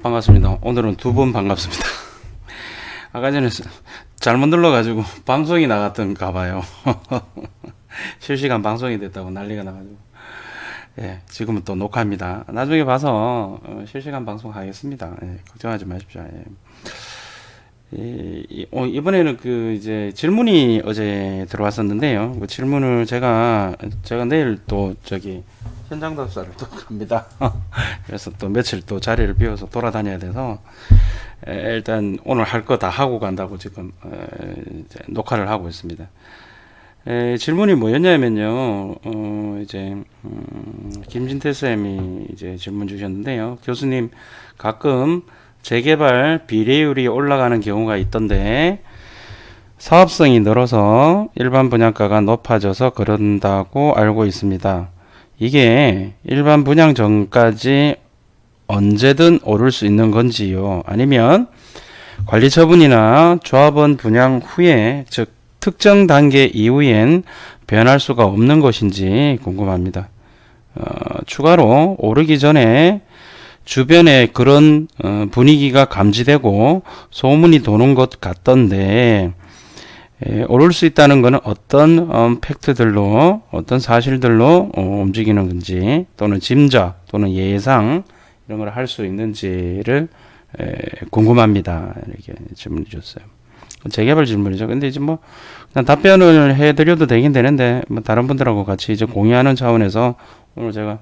반갑습니다. 오늘은 두 번 반갑습니다. 아까 전에 잘못 눌러가지고 방송이 나갔던가 봐요. 실시간 방송이 됐다고 난리가 나가지고. 예, 지금은 또 녹화입니다. 나중에 봐서 실시간 방송 하겠습니다. 예, 걱정하지 마십시오. 예. 이번에는 이제 질문이 어제 들어왔었는데요. 그 질문을 제가 내일 또 현장 답사를 또 갑니다. 그래서 또 며칠 또 자리를 비워서 돌아다녀야 돼서 일단 오늘 할 거 다 하고 간다고 지금 이제 녹화를 하고 있습니다. 질문이 뭐였냐면요. 김진태 쌤이 이제 질문 주셨는데요. 교수님, 가끔 재개발 비례율이 올라가는 경우가 있던데 사업성이 늘어서 일반 분양가가 높아져서 그런다고 알고 있습니다. 이게 일반 분양 전까지 언제든 오를 수 있는 건지요? 아니면 관리 처분이나 조합원 분양 후에, 즉 특정 단계 이후엔 변할 수가 없는 것인지 궁금합니다. 추가로 오르기 전에 주변에 그런 분위기가 감지되고 소문이 도는 것 같던데 오를 수 있다는 것은 어떤 팩트들로, 어떤 사실들로 움직이는 건지, 또는 짐작 또는 예상 이런 걸 할 수 있는지를 궁금합니다. 이렇게 질문을 주셨어요. 재개발 질문이죠. 근데 이제 그냥 답변을 해드려도 되긴 되는데 다른 분들하고 같이 이제 공유하는 차원에서 오늘 제가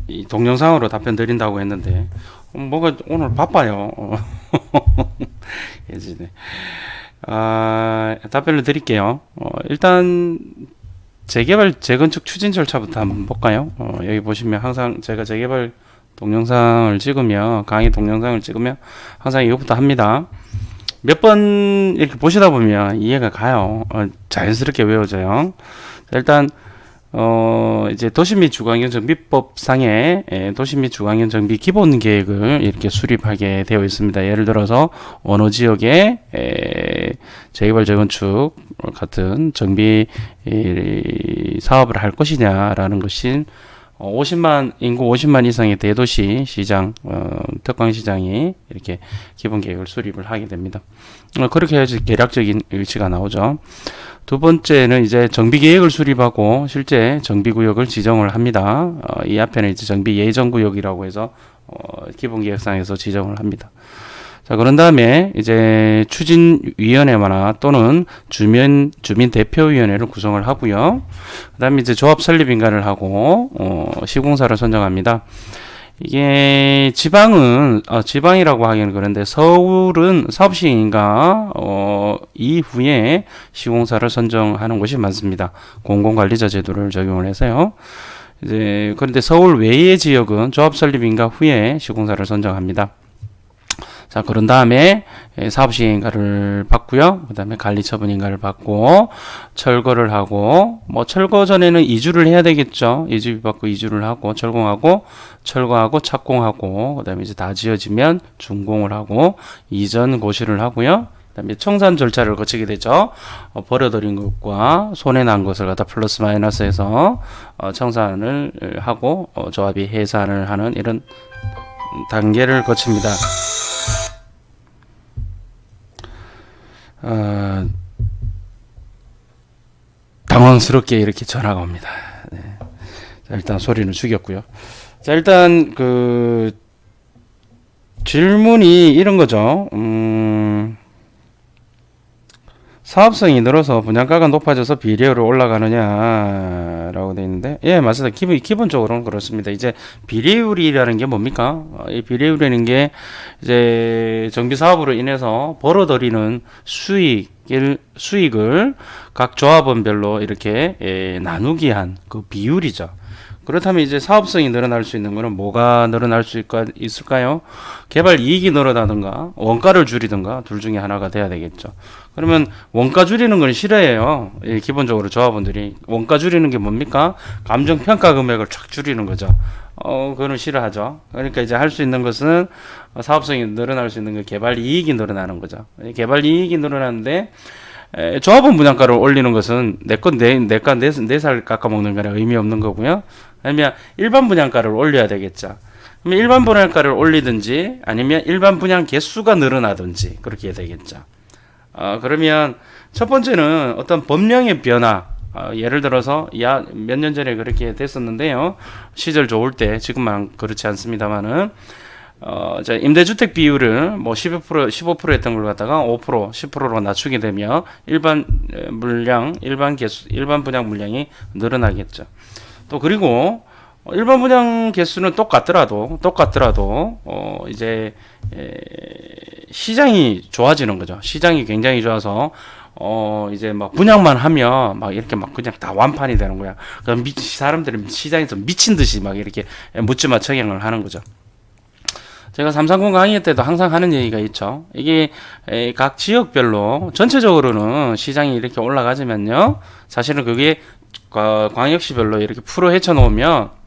이 동영상으로 답변 드린다고 했는데 뭐가 오늘 바빠요. 예전에 답변을 드릴게요. 일단 재개발 재건축 추진 절차부터 한번 볼까요? 여기 보시면 항상 제가 재개발 동영상을 찍으면, 강의 동영상을 찍으면 항상 이것부터 합니다. 몇 번 이렇게 보시다 보면 이해가 가요. 자연스럽게 외워져요. 일단 이제 도시 및 주거환경 정비법상의 도시 및 주거환경 정비 기본 계획을 이렇게 수립하게 되어 있습니다. 예를 들어서 어느 지역에 재개발 재건축 같은 정비 사업을 할 것이냐라는 것이 인구 50만 이상의 대도시 시장, 특광시장이 이렇게 기본 계획을 수립을 하게 됩니다. 그렇게 해야지 계략적인 위치가 나오죠. 두 번째는 이제 정비 계획을 수립하고 실제 정비 구역을 지정을 합니다. 이 앞에는 이제 정비 예정 구역이라고 해서 기본 계획상에서 지정을 합니다. 자, 그런 다음에 이제 추진위원회나 또는 주민 대표위원회를 구성을 하고요. 그 다음에 이제 조합 설립 인가를 하고 시공사를 선정합니다. 이게 지방이라고 하기는 그런데 서울은 사업시행인가 이후에 시공사를 선정하는 곳이 많습니다. 공공관리자 제도를 적용을 해서요. 이제 그런데 서울 외의 지역은 조합 설립 인가 후에 시공사를 선정합니다. 자, 그런 다음에 사업시행인가를 받고요. 그 다음에 관리처분인가를 받고 철거를 하고, 철거 전에는 이주를 해야 되겠죠. 이주비 받고 이주를 하고 철거하고 착공하고, 그 다음에 이제 다 지어지면 준공을 하고 이전 고시를 하고요. 그 다음에 청산 절차를 거치게 되죠. 버려들인 것과 손해난 것을 갖다 플러스 마이너스해서 청산을 하고 조합이 해산을 하는 이런 단계를 거칩니다. 당황스럽게 이렇게 전화가 옵니다. 네. 자, 일단 소리는 죽였고요. 자, 일단 질문이 이런 거죠. 사업성이 늘어서 분양가가 높아져서 비례율이 올라가느냐라고 되어 있는데, 예, 맞습니다. 기본적으로는 그렇습니다. 이제 비례율이라는 게 뭡니까? 이 비례율이라는 게 이제 정비 사업으로 인해서 벌어들이는 수익을 각 조합원별로 이렇게 나누기 한 그 비율이죠. 그렇다면 이제 사업성이 늘어날 수 있는 것은 뭐가 늘어날 수 있을까요? 개발 이익이 늘어나든가 원가를 줄이든가 둘 중에 하나가 돼야 되겠죠. 그러면 원가 줄이는 건 싫어해요. 기본적으로 조합원들이. 원가 줄이는 게 뭡니까? 감정평가 금액을 쫙 줄이는 거죠. 그거는 싫어하죠. 그러니까 이제 할 수 있는 것은 사업성이 늘어날 수 있는 게 개발 이익이 늘어나는 거죠. 개발 이익이 늘어나는데 조합원 분양가를 올리는 것은 내 살 깎아먹는 거라 의미 없는 거고요. 아니면 일반 분양가를 올려야 되겠죠. 그러면 일반 분양가를 올리든지 아니면 일반 분양 개수가 늘어나든지 그렇게 해야 되겠죠. 그러면 첫 번째는 어떤 법령의 변화, 예를 들어서 몇 년 전에 그렇게 됐었는데요. 시절 좋을 때, 지금은 그렇지 않습니다만은 자, 임대주택 비율을 뭐 15% 했던 걸 갖다가 5%, 10%로 낮추게 되면 일반 물량, 일반 분양 물량이 늘어나겠죠. 또 그리고 일반 분양 개수는 똑같더라도 이제 시장이 좋아지는 거죠. 시장이 굉장히 좋아서 이제 막 분양만 하면 막 이렇게 막 그냥 다 완판이 되는 거야. 그럼 사람들은 시장에서 미친 듯이 막 이렇게 묻지마 청약을 하는 거죠. 제가 330 강의 때도 항상 하는 얘기가 있죠. 이게 각 지역별로 전체적으로는 시장이 이렇게 올라가지만요. 사실은 그게 광역시별로 이렇게 풀어 헤쳐 놓으면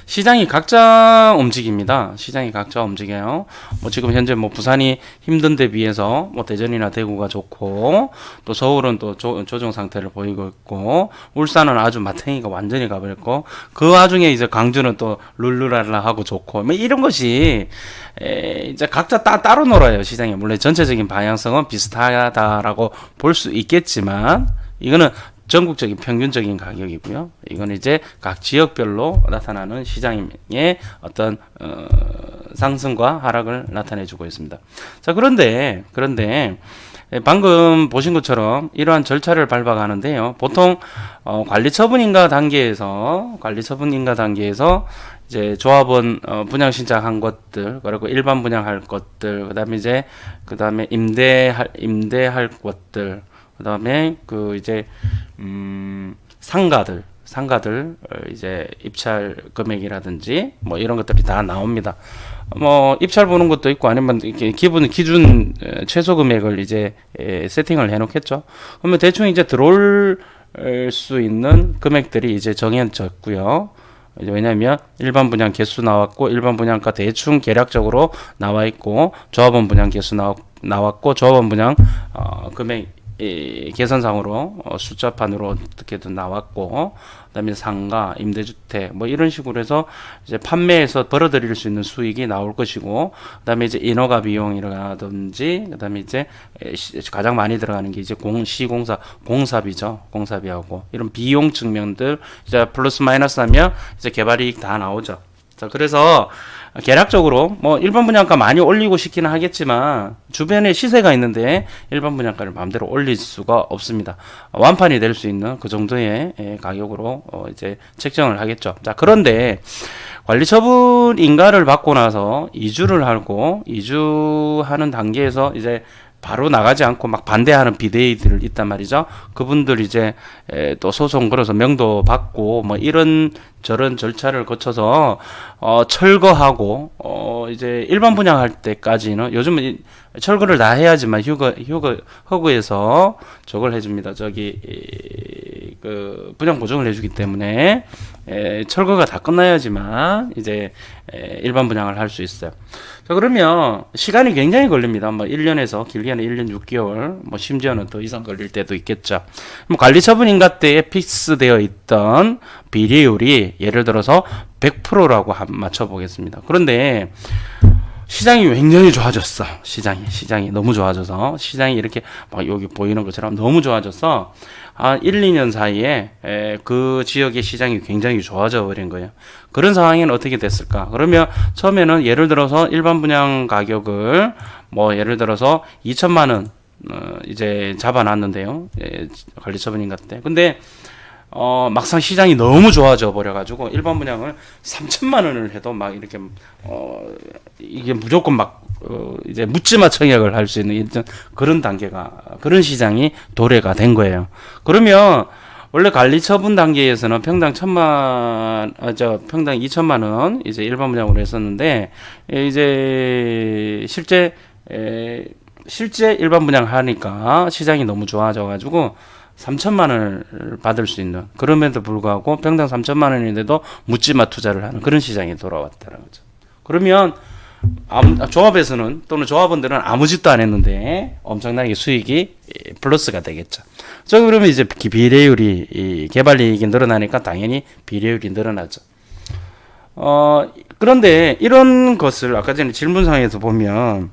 시장이 각자 움직입니다. 시장이 각자 움직여요. 뭐 지금 현재 뭐 부산이 힘든 데 비해서 뭐 대전이나 대구가 좋고, 또 서울은 또 조정 상태를 보이고 있고, 울산은 아주 마탱이가 완전히 가버렸고, 그 와중에 이제 광주는 또 룰루랄라 하고 좋고, 뭐 이런 것이 이제 각자 따로 놀아요. 시장이 물론 전체적인 방향성은 비슷하다라고 볼 수 있겠지만, 이거는 전국적인 평균적인 가격이고요. 이건 이제 각 지역별로 나타나는 시장의 어떤 상승과 하락을 나타내주고 있습니다. 자, 그런데 방금 보신 것처럼 이러한 절차를 밟아가는데요. 보통 관리처분인가 단계에서 이제 조합원 분양 신청한 것들, 그리고 일반 분양할 것들, 그다음에 임대할 것들, 그다음에 이제 상가들 이제 입찰 금액이라든지 뭐 이런 것들이 다 나옵니다. 뭐 입찰 보는 것도 있고, 아니면 이렇게 기준 최소 금액을 이제 세팅을 해 놓겠죠. 그러면 대충 이제 들어올 수 있는 금액들이 이제 정해졌고요. 왜냐하면 일반 분양 개수 나왔고, 일반 분양가 대충 계략적으로 나와 있고, 조합원 분양 개수 나왔고, 조합원 분양 금액 계산상으로 숫자판으로 어떻게든 나왔고, 그다음에 상가, 임대주택 뭐 이런 식으로 해서 이제 판매해서 벌어들일 수 있는 수익이 나올 것이고, 그다음에 이제 인허가 비용이라든지, 그다음에 이제 가장 많이 들어가는 게 이제 시공사 공사비죠. 공사비하고 이런 비용 측면들 이제 플러스 마이너스 하면 이제 개발이익 다 나오죠. 자, 그래서 계략적으로 뭐 일반 분양가 많이 올리고 싶기는 하겠지만 주변에 시세가 있는데 일반 분양가를 마음대로 올릴 수가 없습니다. 완판이 될 수 있는 그 정도의 가격으로 이제 책정을 하겠죠. 자, 그런데 관리처분 인가를 받고 나서 이주하는 단계에서 이제 바로 나가지 않고 막 반대하는 비대위들 있단 말이죠. 그분들 이제 또 소송 걸어서 명도 받고 뭐 이런 저런 절차를 거쳐서 철거하고 이제 일반 분양할 때까지는 요즘은 철거를 다 해야지만 허그에서 저걸 해줍니다. 그 분양 보증을 해주기 때문에 철거가 다 끝나야지만 이제 일반 분양을 할 수 있어요. 자, 그러면 시간이 굉장히 걸립니다. 뭐 1년에서 길게는 1년 6개월, 뭐 심지어는 더 이상 걸릴 때도 있겠죠. 뭐 관리처분 인가 때에 픽스되어 있던 비례율이 예를 들어서 100%라고 맞춰 보겠습니다. 그런데 시장이 굉장히 좋아졌어. 시장이 너무 좋아져서, 시장이 이렇게 막 여기 보이는 것처럼 너무 좋아져서 한 1, 2년 사이에 그 지역의 시장이 굉장히 좋아져 버린 거예요. 그런 상황에는 어떻게 됐을까? 그러면 처음에는 예를 들어서 일반 분양 가격을 뭐 예를 들어서 2천만 원 이제 잡아놨는데요. 관리처분인 것 같아. 근데 막상 시장이 너무 좋아져 버려가지고 일반 분양을 3천만 원을 해도 막 이렇게 이게 무조건 막 이제 묻지마 청약을 할 수 있는 그런 시장이 도래가 된 거예요. 그러면 원래 관리처분 단계에서는 평당 2천만 원 이제 일반 분양으로 했었는데, 이제 실제 일반 분양 하니까 시장이 너무 좋아져가지고 3천만 원을 받을 수 있는, 그럼에도 불구하고 평당 3천만 원인데도 묻지마 투자를 하는 그런 시장이 돌아왔다는 거죠. 그러면 조합에서는 또는 조합원들은 아무 짓도 안 했는데 엄청나게 수익이 플러스가 되겠죠. 저 그러면 이제 비례율이 이 개발이익이 늘어나니까 당연히 비례율이 늘어나죠. 그런데 이런 것을 아까 전에 질문상에서 보면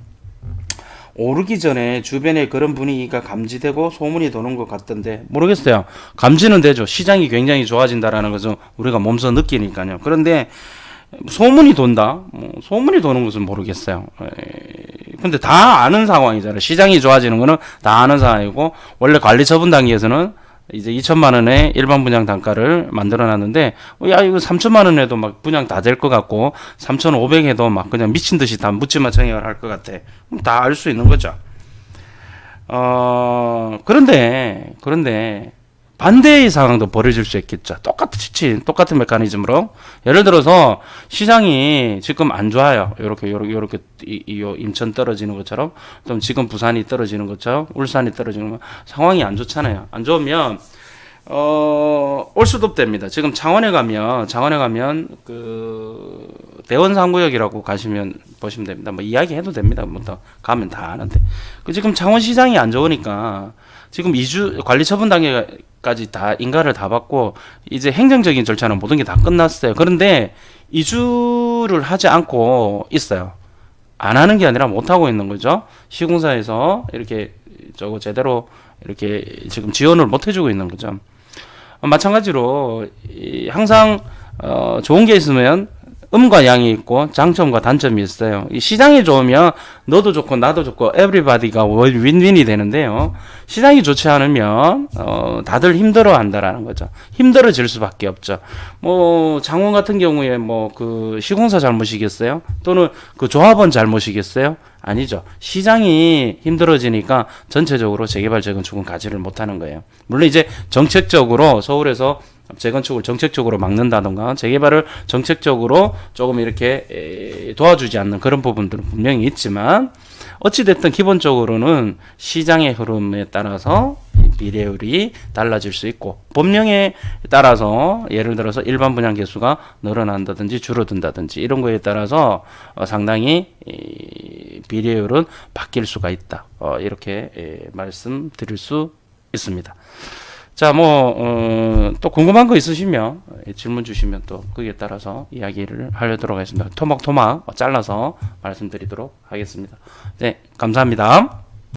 오르기 전에 주변에 그런 분위기가 감지되고 소문이 도는 것 같던데 모르겠어요. 감지는 되죠. 시장이 굉장히 좋아진다라는 것은 우리가 몸소 느끼니까요. 그런데 소문이 돈다? 소문이 도는 것은 모르겠어요. 근데 다 아는 상황이잖아요. 시장이 좋아지는 거는 다 아는 상황이고 원래 관리 처분 단계에서는 이제 2천만 원의 일반 분양 단가를 만들어 놨는데 야 이거 3천만 원 해도 막 분양 다 될 것 같고 3,500 해도 막 그냥 미친 듯이 다 묻지마 청약을 할 것 같아. 다 알 수 있는 거죠. 그런데 반대의 상황도 벌어질 수 있겠죠. 똑같은 메커니즘으로. 예를 들어서 시장이 지금 안 좋아요. 요렇게 인천 떨어지는 것처럼, 좀 지금 부산이 떨어지는 것처럼, 울산이 떨어지는 것, 상황이 안 좋잖아요. 안 좋으면 올 수도 됩니다. 지금 창원에 가면 그 대원 3구역이라고 보시면 됩니다. 뭐 이야기 해도 됩니다. 뭐 더 가면 다 아는데. 지금 창원 시장이 안 좋으니까 지금 관리 처분 단계까지 다 인가를 다 받고 이제 행정적인 절차는 모든 게 다 끝났어요. 그런데 이주를 하지 않고 있어요. 안 하는 게 아니라 못 하고 있는 거죠. 시공사에서 이렇게 제대로 이렇게 지금 지원을 못 해주고 있는 거죠. 마찬가지로 항상 좋은 게 있으면 음과 양이 있고 장점과 단점이 있어요. 이 시장이 좋으면 너도 좋고 나도 좋고 에브리바디가 윈윈이 되는데요. 시장이 좋지 않으면 다들 힘들어한다라는 거죠. 힘들어질 수밖에 없죠. 뭐 창원 같은 경우에 뭐 그 시공사 잘못이겠어요? 또는 그 조합원 잘못이겠어요? 아니죠. 시장이 힘들어지니까 전체적으로 재개발 재건축은 가지를 못하는 거예요. 물론 이제 정책적으로 서울에서 재건축을 정책적으로 막는다던가 재개발을 정책적으로 조금 이렇게 도와주지 않는 그런 부분들은 분명히 있지만 어찌됐든 기본적으로는 시장의 흐름에 따라서 비례율이 달라질 수 있고 법령에 따라서 예를 들어서 일반 분양 개수가 늘어난다든지 줄어든다든지 이런 거에 따라서 상당히 비례율은 바뀔 수가 있다. 이렇게 말씀드릴 수 있습니다. 자, 또 궁금한 거 있으시면 질문 주시면 또 거기에 따라서 이야기를 하려도록 하겠습니다. 토막토막 잘라서 말씀드리도록 하겠습니다. 네, 감사합니다.